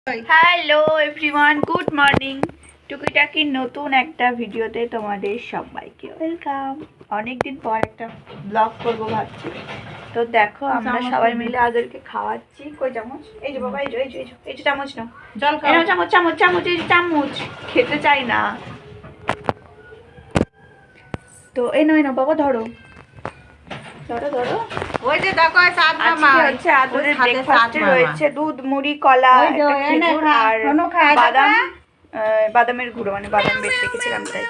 Hello everyone, good morning. টুকিটাকি নতুন একটা ভিডিওতে তোমাদের সবাইকে ওয়েলকাম। অনেকদিন পর একটা ব্লগ করবো ভাবছি। তো দেখো আমরা সবাই মিলে আদেরকে খাওয়াচ্ছি। কই চামচ? এই যে বাবা, এই যে এই যে চামচ নাও, জল খাও। চামচ চামচ চামচ, এই যে চামচ। খেতে চাই না তো এই নাও বাবা, ধরো ধরো ধরো। ওই যে দেখো আজকে হচ্ছে আদরের ব্রেকফাস্টে রয়েছে দুধ, মুড়ি, কলা, একটা খেজুর আর বাদাম, বাদামের গুঁড়ো, মানে বাদাম বেটে রেখেছিলাম তাই।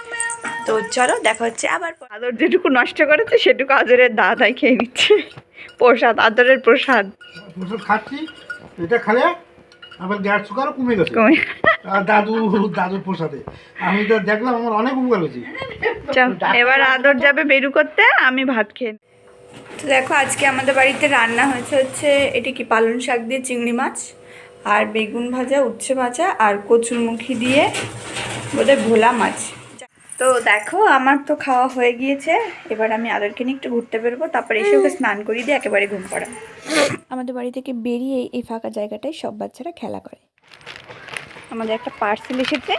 তো চলো দেখা হচ্ছে আবার। আদর যেটুকু নষ্ট করেছে সেটুকু আদরের দাদাই খেয়ে নিচ্ছে। প্রসাদ, আদরের প্রসাদ। ওষুধ খাচ্ছি, এটা খেলে আবার গ্যাস সুগারও কমে গেছে। দাদুর প্রসাদে আমি তো দেখলাম, আমার অনেক উপকার হয়েছে। এবার আদর যাবে বেরু করতে, আমি ভাত খেয়ে। তো দেখো আজকে আমাদের বাড়িতে রান্না হচ্ছে এটি কি পালং শাক দিয়ে চিংড়ি মাছ আর বেগুন ভাজা, উচ্ছে ভাজা আর কচুরমুখী দিয়ে বোধহয় ভোলা মাছ। তো দেখো আমার তো খাওয়া হয়ে গিয়েছে। এবার আমি আদরকে নিয়ে একটু ঘুরতে বেরোবো, তারপর এসে ওকে স্নান করিয়ে দিয়ে একেবারে ঘুম পাড়া। আমাদের বাড়ি থেকে বেরিয়ে এই ফাঁকা জায়গাটায় সব বাচ্চারা খেলা করে। আমাদের একটা পার্সেল এসেছে,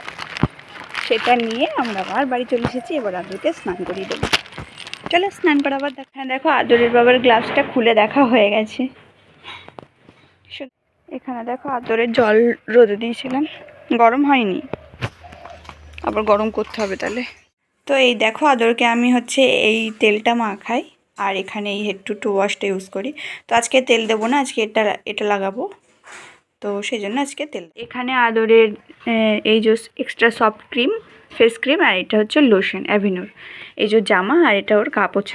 সেটা নিয়ে আমরা আবার বাড়ি চলে এসেছি। এবার আদরকে স্নান করিয়ে দেবো। চলো স্নান করাবার দেখো আদরের বাবার গ্লাভসটা খুলে দেখা হয়ে গেছে। এখানে দেখো আদরের জল রোদে দিয়েছিলাম, গরম হয়নি, আবার গরম করতে হবে তাহলে। তো এই দেখো আদরকে আমি হচ্ছে এই তেলটা মাখাই আর এখানে এই হেড টু ওয়াশটা ইউজ করি। তো আজকে তেল দেবো না, আজকে এটা লাগাবো, তো সেই জন্য আজকে তেল। এখানে আদরের এই যে extra soft cream, face cream, আর এটা হচ্ছে লোশন অ্যাভিনোর। এই যে জামা, আর এটা ওর কাপড়।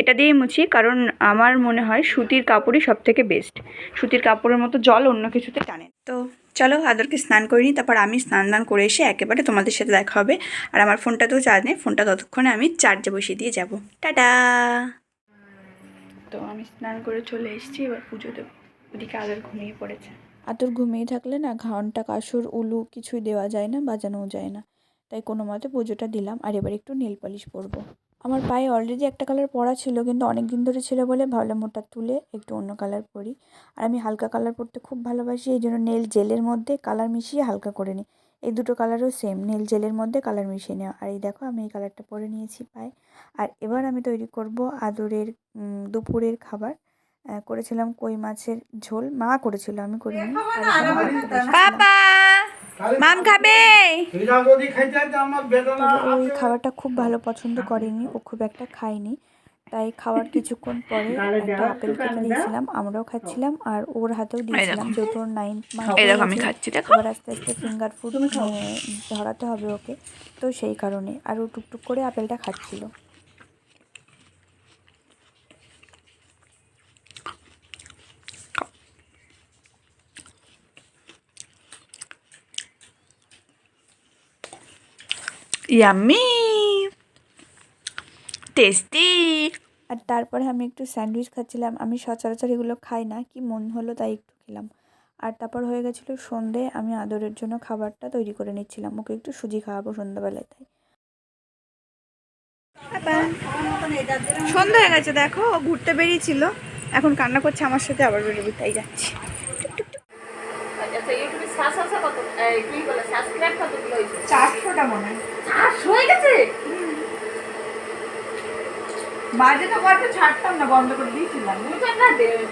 এটা দিয়েই মুছি, কারণ আমার মনে হয় সুতির কাপড়ই সব থেকে বেস্ট। সুতির কাপড়ের মতো জল অন্য কিছুতে টানে। তো চলো আদরকে স্নান করে নিই, তারপর আমি স্নান করে এসে একেবারে তোমাদের সাথে দেখা হবে। আর আমার ফোনটাতেও চার্জ নেই, ফোনটা ততক্ষণে আমি চার্জে বসিয়ে দিয়ে যাব। টাটা। তো আমি স্নান করে চলে এসেছি, এবার পুজো দেবো। ওদিকে আদর ঘুমিয়ে পড়েছে। আদর ঘুমিয়ে থাকলে না ঘন্টা, কাসর, উলু কিছুই দেওয়া যায় না, বাজানোও যায় না। তাই কোনো মতে পুজোটা দিলাম। আর এবার একটু নেল পলিশ পরবো। আমার পায়ে অলরেডি একটা কালার পরা ছিল, কিন্তু অনেক দিন ধরে ছিল বলে ভাবলাম ওটা তুলে একটু অন্য কালার পরি। আর আমি হালকা কালার পরতে খুব ভালোবাসি, এই জন্য নেল জেলের মধ্যে কালার মিশিয়ে হালকা করে নিই। এই দুটো কালারও সেম, নেল জেলের মধ্যে কালার মিশিয়ে নেওয়া। আর এই দেখো আমি এই কালারটা পরে নিয়েছি পায়ে। আর এবার আমি তৈরি করব আদরের দুপুরের খাবার। করেছিলাম কই মাছের ঝোল, মা করেছিল, আমি করিনি। বাবা মাম খাবে। ওই খাবারটা খুব ভালো পছন্দ করেনি, ও খুব একটা খায়নি। তাই খাওয়ার কিছুক্ষণ পরে একটা আপেল কেটে দিয়েছিলাম, আমরাও খাচ্ছিলাম আর ওর হাতেও দিয়েছিলাম, যেহেতু ওর 9 মান্থ আমি খাচ্ছি। এবার আস্তে আস্তে ফিঙ্গার ফুড ধরাতে হবে ওকে, তো সেই কারণে। আর ও টুকটুক করে আপেলটা খাচ্ছিল। Yummy, tasty. আর তারপরে আমি একটু স্যান্ডউইচ খাচ্ছিলাম। আমি সচরাচর এগুলো খাই না, কি মন হলো তাই একটু খেলাম। আর তারপর হয়ে গেছিলো সন্ধে, আমি আদরের জন্য খাবারটা তৈরি করে নিচ্ছিলাম, ওকে একটু সুজি খাওয়াবো সন্ধ্যাবেলায়। তাই সন্ধ্যা হয়ে গেছে, দেখো ও ঘুরতে বেরিয়েছিল, এখন কান্না করছে আমার সাথে, আবার বেরোবি, তাই যাচ্ছি। মাঝে তো গল্প ছাড়তাম না, বন্ধ করে দিয়েছিলাম।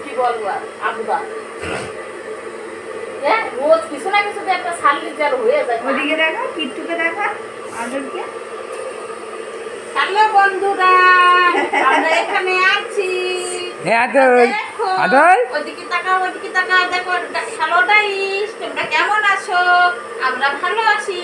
কি বলবো রোজ কিছু না কিছু একটা শারীরিক জ্বর হয়ে যায়। ওদিকে দেখো কিট্টুকে দেখো, আদরকে। হ্যালো বন্ধুরা, আমরা এখানে আছি। ওদিকে তাকাও, ওদিকে তাকাও, দেখো হ্যালো গাইস, তোমরা কেমন আছো? আমরা ভালো আছি।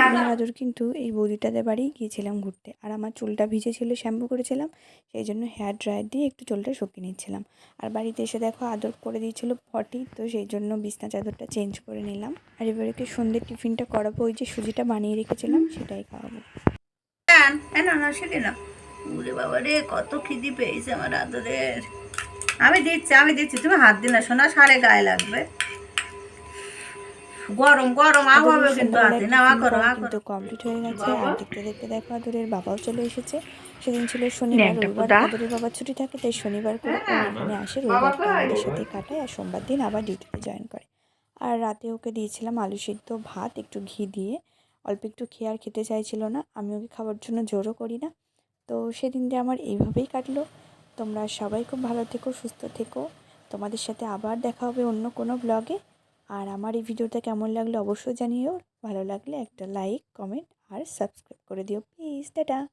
আমি আদর কিন্তু এই বৌদিটাদের বাড়ি গিয়েছিলাম ঘুরতে, আর আমার চুলটা ভিজে ছিল, শ্যাম্পু করেছিলাম, সেই জন্য হেয়ার ড্রায়ার দিয়ে একটু চুলটা শুকিয়ে নিচ্ছিলাম। আর বাড়িতে এসে দেখো আদর করে দিয়েছিল পটি, তো সেই জন্য বিছনা চাদরটা চেঞ্জ করে নিলাম। আর এবারে কি সন্ধ্যের টিফিনটা করাবো, ওই যে সুজিটা বানিয়ে রেখেছিলাম সেটাই খাওয়াবো। না সেটা না, ওরে বাবা রে, কত খিদি পেয়েছে আমার আদরের। আমি দিচ্ছি, তুমি হাত দিন না সোনা, সারে গায়ে লাগবে। গরম গরম কিন্তু কমপ্লিট হয়ে গেছে। আর দেখতে দেখতে দেখো আদরের বাবাও চলে এসেছে। সেদিন ছিল শনিবার, একটা রবিবার পোদা। আদরের বাবার ছুটি থাকে, তাই শনিবার করে ও এখানে আসে, রবিবারটা আমাদের সাথে কাটায় আর সোমবার দিন আবার ডিউটিতে জয়েন করে। আর রাতে ওকে দিয়েছিলাম আলু সিদ্ধ ভাত একটু ঘি দিয়ে, অল্প একটু খেয়ে আর খেতে চাইছিল না, আমি ওকে খাওয়ার জন্য জোরও করি না। তো সেদিনটা আমার এইভাবেই কাটলো। তোমরা সবাই খুব ভালো থেকো, সুস্থ থেকো। তোমাদের সাথে আবার দেখা হবে অন্য কোনো ব্লগে। আর আমার এই ভিডিওটা কেমন লাগলো অবশ্যই জানিও। ভালো লাগলে একটা লাইক, কমেন্ট আর সাবস্ক্রাইব করে দিও প্লিজ। টাটা।